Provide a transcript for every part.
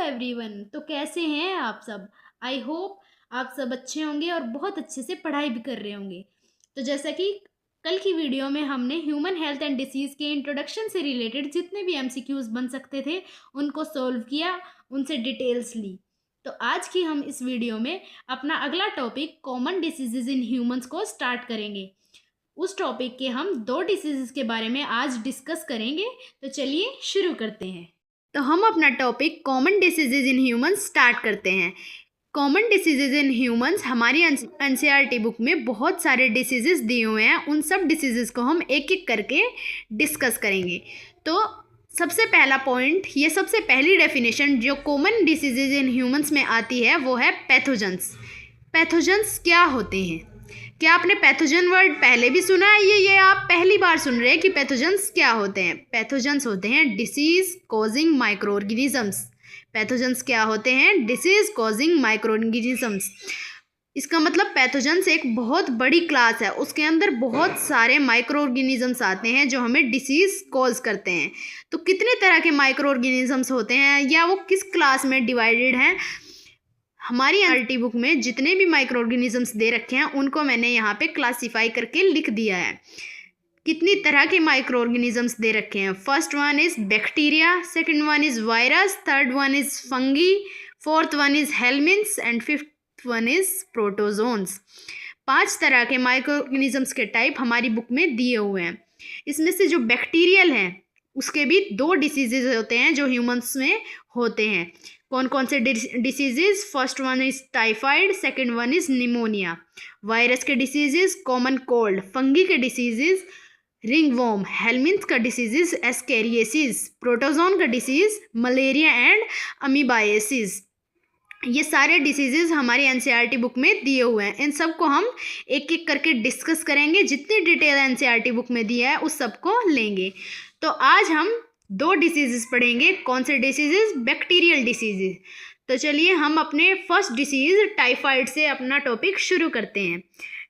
Everyone. तो कैसे हैं आप सब? आई होप आप सब अच्छे होंगे और बहुत अच्छे से पढ़ाई भी कर रहे होंगे। तो जैसा कि कल की वीडियो में हमने ह्यूमन हेल्थ एंड डिसीज़ के इंट्रोडक्शन से रिलेटेड जितने भी एमसीक्यूज बन सकते थे उनको सॉल्व किया, उनसे डिटेल्स ली। तो आज की हम इस वीडियो में अपना अगला topic common diseases in humans को स्टार्ट करेंगे। उस टॉपिक के हम 2 डिसीजेस के बारे में आज डिस्कस करेंगे। तो चलिए शुरू करते हैं। तो हम अपना topic common diseases in humans start करते हैं। कॉमन डिसीजेज इन ह्यूमंस हमारी एनसीईआरटी बुक में बहुत सारे डिसीजेस दिए हुए हैं। उन सब डिसीजेस को हम एक एक करके डिस्कस करेंगे। तो सबसे पहला पॉइंट, ये सबसे पहली डेफिनेशन जो कॉमन डिसीजेज इन ह्यूमंस में आती है वो है पैथोजेंस। पैथोजेंस क्या होते हैं? क्या आपने पैथोजन वर्ड पहले भी सुना है? ये आप पहली बार सुन रहे हैं कि पैथोजेंस क्या होते हैं? पैथोजेंस होते हैं disease causing micro organisms. Pathogens क्या होते हैं? Disease causing micro organisms. इसका मतलब पैथोजेंस एक बहुत बड़ी क्लास है, उसके अंदर बहुत सारे माइक्रो ऑर्गेनिजम्स आते हैं जो हमें डिसीज कॉज करते हैं। तो कितने तरह के माइक्रो ऑर्गेनिजम्स होते हैं या वो किस क्लास में डिवाइडेड हैं? हमारी एनसीईआरटी बुक में जितने भी माइक्रो ऑर्गेनिजम्स दे रखे हैं उनको मैंने यहाँ पे क्लासीफाई करके लिख दिया है। कितनी तरह के माइक्रो ऑर्गेनिजम्स दे रखे हैं? First one is bacteria, second one is virus, third one is fungi, fourth one is helminths and fifth one is protozoans. 5 तरह के माइक्रो ऑर्गेनिजम्स के टाइप हमारी बुक में दिए हुए हैं। इसमें से जो बैक्टीरियल है उसके भी 2 डिसीजेज होते हैं जो ह्यूमंस में होते हैं। कौन कौन से diseases? First one is typhoid, second one is pneumonia. Virus के डिसीजेज कॉमन कोल्ड, फंगी के डिसीजेज रिंगवॉर्म, हेलमिंथ का डिसीजेज एस्केरियासिस, प्रोटोजोन का डिसीज मलेरिया एंड अमीबाइसिस। ये सारे डिसीजेज हमारी एनसीईआरटी बुक में दिए हुए हैं। इन सब को हम एक एक करके डिस्कस करेंगे। जितनी डिटेल एनसीईआरटी बुक में दिया है उस सब को लेंगे। तो आज हम 2 डिसीजेस पढ़ेंगे। कौन से डिसीजेस? Bacterial diseases. तो चलिए हम अपने फर्स्ट डिसीज टाइफाइड से अपना टॉपिक शुरू करते हैं।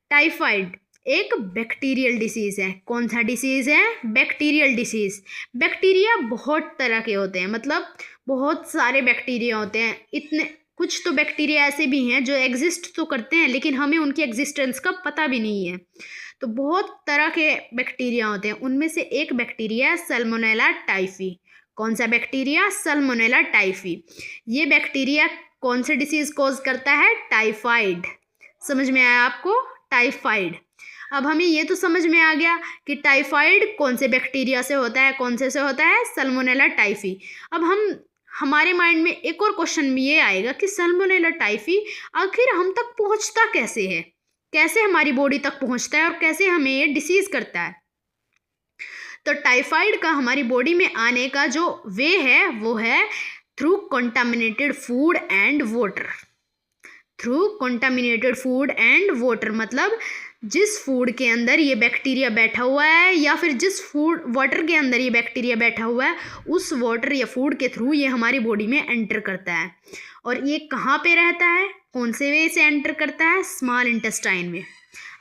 टाइफाइड एक बैक्टीरियल डिसीज़ है। कौन सा डिसीज़ है? Bacterial disease. बैक्टीरिया बहुत तरह के होते हैं, मतलब बहुत सारे बैक्टीरिया होते हैं। इतने कुछ तो बैक्टीरिया ऐसे भी हैं जो एग्जिस्ट तो करते हैं लेकिन हमें उनकी एग्जिस्टेंस का पता भी नहीं है। तो बहुत तरह के बैक्टीरिया होते हैं। उनमें से एक बैक्टीरिया है सल्मोनेला टाइफी। कौन सा बैक्टीरिया? Salmonella typhi. ये बैक्टीरिया कौन से डिसीज़ कॉज करता है? टाइफाइड। समझ में आया आपको? टाइफाइड। अब हमें ये तो समझ में आ गया कि टाइफाइड कौन से बैक्टीरिया से होता है, कौन से होता है? Salmonella typhi. अब हमारे माइंड में एक और क्वेश्चन ये आएगा कि सल्मोनेला टाइफी आखिर हम तक पहुंचता कैसे है? कैसे हमारी बॉडी तक पहुंचता है और कैसे हमें ये डिसीज करता है? तो टाइफाइड का हमारी बॉडी में आने का जो वे है वो है through contaminated food and water. Through contaminated food and water मतलब जिस फूड के अंदर ये बैक्टीरिया बैठा हुआ है या फिर जिस फूड वाटर के अंदर ये बैक्टीरिया बैठा हुआ है उस वाटर या फूड के थ्रू ये हमारी बॉडी में एंटर करता है। और ये कहाँ पे रहता है? कौन से वे से एंटर करता है? स्मॉल इंटेस्टाइन में।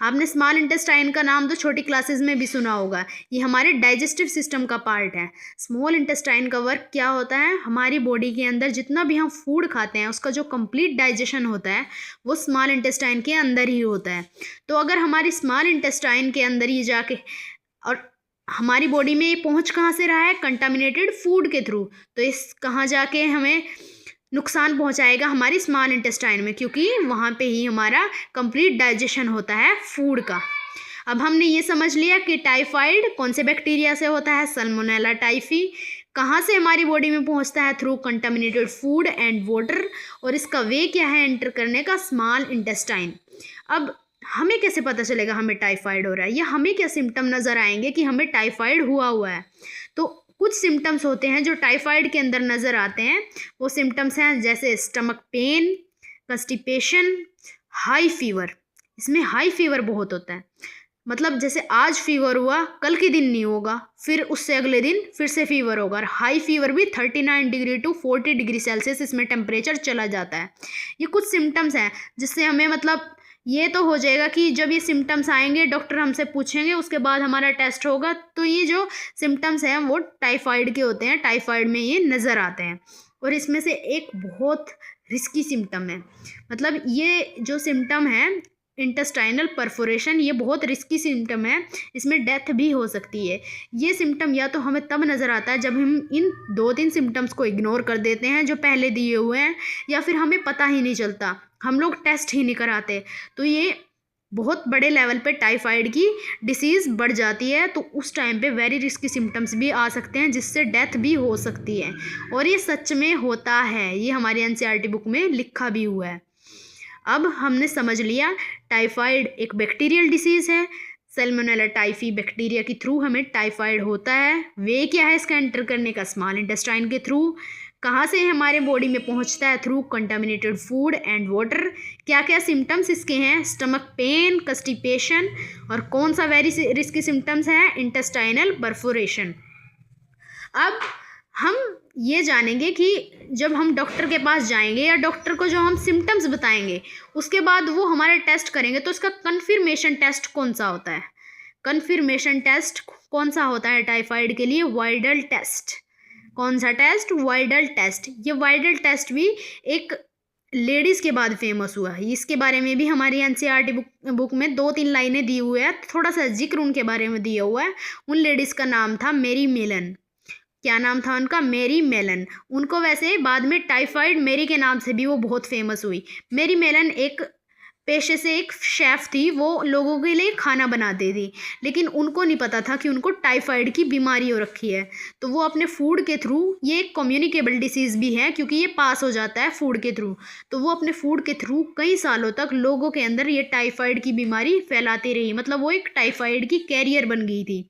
आपने स्मॉल इंटेस्टाइन का नाम तो छोटी क्लासेस में भी सुना होगा। ये हमारे डाइजेस्टिव सिस्टम का पार्ट है। स्मॉल इंटेस्टाइन का वर्क क्या होता है? हमारी बॉडी के अंदर जितना भी हम फूड खाते हैं उसका जो कंप्लीट डाइजेशन होता है वो स्मॉल इंटेस्टाइन के अंदर ही होता है। तो अगर हमारी स्मॉल इंटेस्टाइन के अंदर ये जाके और हमारी बॉडी में ये पहुँच कहाँ से रहा है? कंटामिनेटेड फूड के थ्रू। तो इस कहाँ जाके हमें नुकसान पहुंचाएगा? हमारी स्मॉल इंटेस्टाइन में, क्योंकि वहाँ पे ही हमारा कंप्लीट डाइजेशन होता है फूड का। अब हमने ये समझ लिया कि टाइफाइड कौन से बैक्टीरिया से होता है? Salmonella typhi. कहाँ से हमारी बॉडी में पहुँचता है? Through contaminated food and water. और इसका वे क्या है एंटर करने का? Small intestine. अब हमें कैसे पता चलेगा हमें टाइफाइड हो रहा है या हमें क्या सिम्टम नज़र आएंगे कि हमें टाइफाइड हुआ है? तो कुछ सिम्टम्स होते हैं जो टाइफाइड के अंदर नज़र आते हैं। वो सिम्टम्स हैं जैसे stomach pain, constipation, high fever. इसमें हाई फीवर बहुत होता है, मतलब जैसे आज फीवर हुआ कल के दिन नहीं होगा, फिर उससे अगले दिन फिर से फीवर होगा। और हाई फीवर भी 39 डिग्री टू 40 डिग्री सेल्सियस इसमें टेम्परेचर चला जाता है। ये कुछ सिम्टम्स हैं जिससे हमें मतलब ये तो हो जाएगा कि जब ये सिम्टम्स आएंगे डॉक्टर हमसे पूछेंगे, उसके बाद हमारा टेस्ट होगा, तो ये जो सिम्टम्स हैं वो टाइफाइड के होते हैं, टाइफाइड में ये नज़र आते हैं। और इसमें से एक बहुत रिस्की सिम्टम है, मतलब ये जो सिम्टम है इंटेस्टाइनल परफोरेशन, ये बहुत रिस्की सिम्टम है, इसमें डेथ भी हो सकती है। ये सिम्टम या तो हमें तब नज़र आता है जब हम इन 2-3 सिम्टम्स को इग्नोर कर देते हैं जो पहले दिए हुए हैं, या फिर हमें पता ही नहीं चलता, हम लोग टेस्ट ही नहीं कराते, तो ये बहुत बड़े लेवल पे टाइफाइड की डिसीज़ बढ़ जाती है। तो उस टाइम पे वेरी रिस्की सिम्टम्स भी आ सकते हैं जिससे डेथ भी हो सकती है, और ये सच में होता है, ये हमारी एनसीईआरटी बुक में लिखा भी हुआ है। अब हमने समझ लिया टाइफाइड एक बैक्टीरियल डिसीज़ है, सैल्मोनेला टाइफी बैक्टीरिया के थ्रू हमें टाइफाइड होता है। वे क्या है इसका एंटर करने का? स्मॉल इंटेस्टाइन के थ्रू। कहाँ से हमारे बॉडी में पहुँचता है? Through contaminated food and water. क्या क्या सिम्टम्स इसके हैं? स्टमक पेन, कंस्टिपेशन, और कौन सा वेरी रिस्की सिम्टम्स है? Intestinal perforation. अब हम ये जानेंगे कि जब हम डॉक्टर के पास जाएंगे या डॉक्टर को जो हम सिम्टम्स बताएंगे उसके बाद वो हमारे टेस्ट करेंगे, तो उसका कन्फर्मेशन टेस्ट कौन सा होता है? कन्फर्मेशन टेस्ट कौन सा होता है टाइफाइड के लिए? Widal test. कौन सा टेस्ट? Widal test. ये वाइडल टेस्ट भी एक लेडीज़ के बाद फेमस हुआ है, इसके बारे में भी हमारी एनसीईआरटी बुक में 2-3 लाइनें दी हुई है, थोड़ा सा जिक्र उनके बारे में दिया हुआ है। उन लेडीज़ का नाम था मेरी मेलन। क्या नाम था उनका? मेरी मेलन। उनको वैसे बाद में टाइफाइड मेरी के नाम से भी वो बहुत फेमस हुई। मेरी मेलन एक पेशे से एक शेफ़ थी, वो लोगों के लिए खाना बनाती थी, लेकिन उनको नहीं पता था कि उनको टाइफाइड की बीमारी हो रखी है। तो वो अपने फूड के थ्रू, ये एक कम्युनिकेबल डिसीज़ भी है क्योंकि ये पास हो जाता है फूड के थ्रू, तो वो अपने फूड के थ्रू कई सालों तक लोगों के अंदर ये टाइफाइड की बीमारी फैलाती रही, मतलब वो एक टाइफाइड की कैरियर बन गई थी।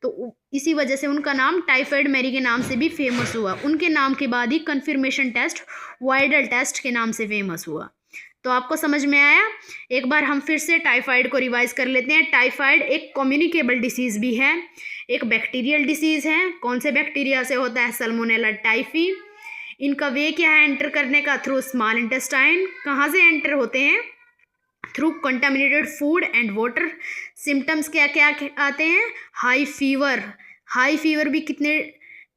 तो इसी वजह से उनका नाम टाइफाइड मैरी के नाम से भी फेमस हुआ। उनके नाम के बाद ही कन्फर्मेशन टेस्ट वाइडल टेस्ट के नाम से फेमस हुआ। तो आपको समझ में आया? एक बार हम फिर से टाइफाइड को रिवाइज कर लेते हैं। टाइफाइड एक कम्युनिकेबल डिसीज़ भी है, एक बैक्टीरियल डिसीज़ है। कौन से बैक्टीरिया से होता है? Salmonella typhi. इनका वे क्या है एंटर करने का? Through small intestine. कहाँ से एंटर होते हैं? Through contaminated food and water. Symptoms क्या क्या आते हैं? High fever. हाई फीवर भी कितने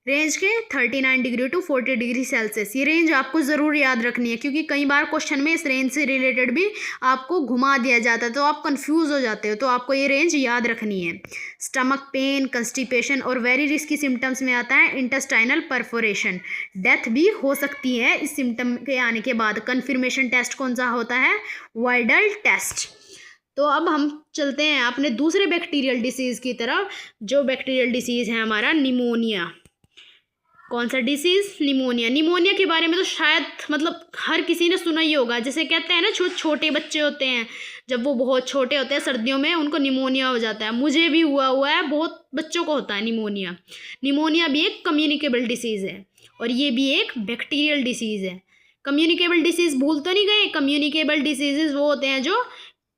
रेंज के? 39 डिग्री टू 40 डिग्री सेल्सियस। ये रेंज आपको ज़रूर याद रखनी है क्योंकि कई बार क्वेश्चन में इस रेंज से रिलेटेड भी आपको घुमा दिया जाता है, तो आप कंफ्यूज हो जाते हो, तो आपको ये रेंज याद रखनी है। स्टमक पेन, कंस्टिपेशन, और वेरी रिस्की सिम्टम्स में आता है इंटेस्टाइनल परफोरेशन। डेथ भी हो सकती है इस सिम्टम के आने के बाद। कन्फर्मेशन टेस्ट कौन सा होता है? Widal test. तो अब हम चलते हैं अपने दूसरे बैक्टीरियल डिसीज़ की तरफ। जो बैक्टीरियल डिसीज़ है हमारा निमोनिया। कौन सा डिसीज़? निमोनिया। निमोनिया के बारे में तो शायद मतलब हर किसी ने सुना ही होगा। जैसे कहते हैं ना, छोटे बच्चे होते हैं, जब वो बहुत छोटे होते हैं सर्दियों में उनको निमोनिया हो जाता है। मुझे भी हुआ है, बहुत बच्चों को होता है निमोनिया। निमोनिया भी एक कम्युनिकेबल डिसीज़ है और ये भी एक बैक्टीरियल डिसीज़ है। कम्युनिकेबल डिसीज़ भूल तो नहीं गए? कम्युनिकेबल डिसीजेज़ वो होते हैं जो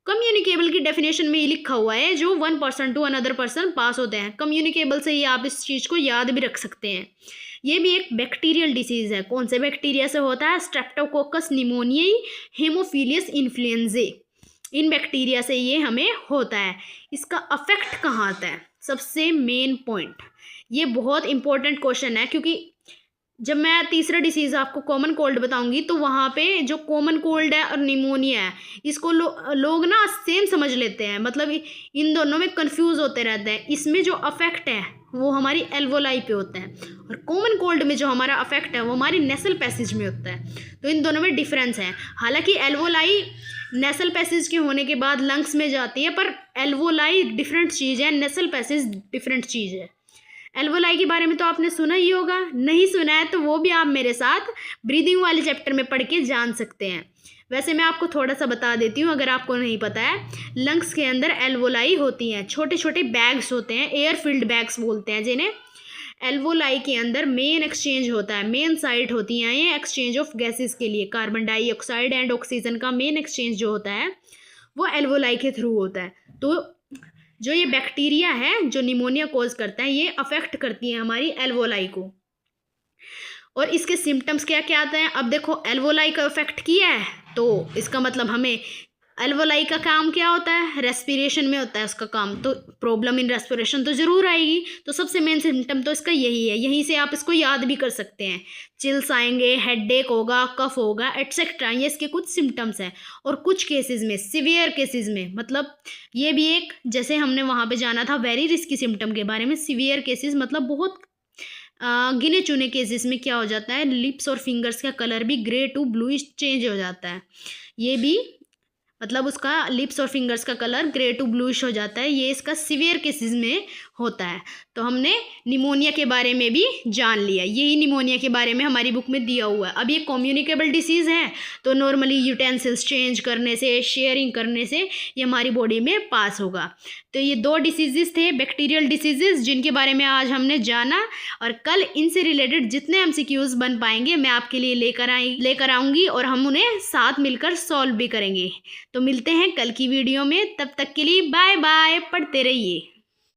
कम्युनिकेबल की डेफिनेशन में ही लिखा हुआ है, जो one person to another person pass होते हैं। कम्युनिकेबल से ही आप इस चीज़ को याद भी रख सकते हैं। ये भी एक बैक्टीरियल डिसीज़ है। कौन से बैक्टीरिया से होता है? स्ट्रेप्टोकोकस निमोनियाई, हेमोफिलियस इन्फ्लुएंजाe। इन बैक्टीरिया से ये हमें होता है। इसका अफेक्ट कहाँ आता है? सबसे मेन पॉइंट, ये बहुत इंपॉर्टेंट क्वेश्चन है क्योंकि जब मैं तीसरा डिसीज़ आपको कॉमन कोल्ड बताऊंगी तो वहाँ पे जो कॉमन कोल्ड है और निमोनिया है, इसको लोग ना सेम समझ लेते हैं, मतलब इन दोनों में कंफ्यूज होते रहते हैं। इसमें जो अफेक्ट है वो हमारी एल्वोलाई पे होता है और कॉमन कोल्ड में जो हमारा अफेक्ट है वो हमारी नेसल पैसेज में होता है। तो इन दोनों में डिफरेंस है। हालांकि एल्वोलाई नेसल पैसेज के होने के बाद लंग्स में जाती है, पर एल्वोलाई डिफरेंट चीज़ है, नेसल पैसेज डिफरेंट चीज़ है। एल्वोलाई के बारे में तो आपने सुना ही होगा, नहीं सुना है तो वो भी आप मेरे साथ ब्रीदिंग वाले चैप्टर में पढ़ के जान सकते हैं। वैसे मैं आपको थोड़ा सा बता देती हूँ अगर आपको नहीं पता है। लंग्स के अंदर एल्वोलाई होती हैं, छोटे छोटे बैग्स होते हैं, एयर फिल्ड बैग्स बोलते हैं जिन्हें। एल्वोलाई के अंदर मेन एक्सचेंज होता है, मेन साइट होती हैं ये एक्सचेंज ऑफ गैसेस के लिए। कार्बन डाइऑक्साइड एंड ऑक्सीजन का मेन एक्सचेंज जो होता है वो एल्वोलाई के थ्रू होता है। तो जो ये बैक्टीरिया है जो निमोनिया कॉज करता है, ये अफेक्ट करती है हमारी एल्वोलाई को। और इसके सिम्टम्स क्या क्या आते हैं? अब देखो, एल्वोलाई का अफेक्ट किया है तो इसका मतलब हमें अल्वोलाई का काम क्या होता है, रेस्पिरेशन में होता है उसका काम, तो प्रॉब्लम इन रेस्पिरेशन तो ज़रूर आएगी। तो सबसे मेन सिम्टम तो इसका यही है, यहीं से आप इसको याद भी कर सकते हैं। चिल्स आएंगे, हेडेक होगा, कफ होगा, एट्सेट्रा, ये इसके कुछ सिम्टम्स हैं। और कुछ केसेस में, सिवियर केसेस में, मतलब ये भी एक, जैसे हमने वहाँ पे जाना था वेरी रिस्की सिम्टम के बारे में, सिवियर केसेस मतलब बहुत गिने चुने केसेस में क्या हो जाता है, लिप्स और फिंगर्स का कलर भी ग्रे टू ब्लूइश चेंज हो जाता है। ये भी मतलब उसका लिप्स और फिंगर्स का कलर ग्रे टू ब्लूइश हो जाता है, ये इसका सिवियर केसेस में होता है। तो हमने निमोनिया के बारे में भी जान लिया, यही निमोनिया के बारे में हमारी बुक में दिया हुआ है। अब ये कम्युनिकेबल डिसीज़ है, तो नॉर्मली यूटेंसिल्स चेंज करने से, शेयरिंग करने से ये हमारी बॉडी में पास होगा। तो ये 2 डिसीजेस थे, बैक्टीरियल डिसीजेस, जिनके बारे में आज हमने जाना। और कल इनसे रिलेटेड जितने MCQs बन पाएंगे मैं आपके लिए लेकर आऊँगी और हम उन्हें साथ मिलकर सॉल्व भी करेंगे। तो मिलते हैं कल की वीडियो में, तब तक के लिए बाय बाय, पढ़ते रहिए।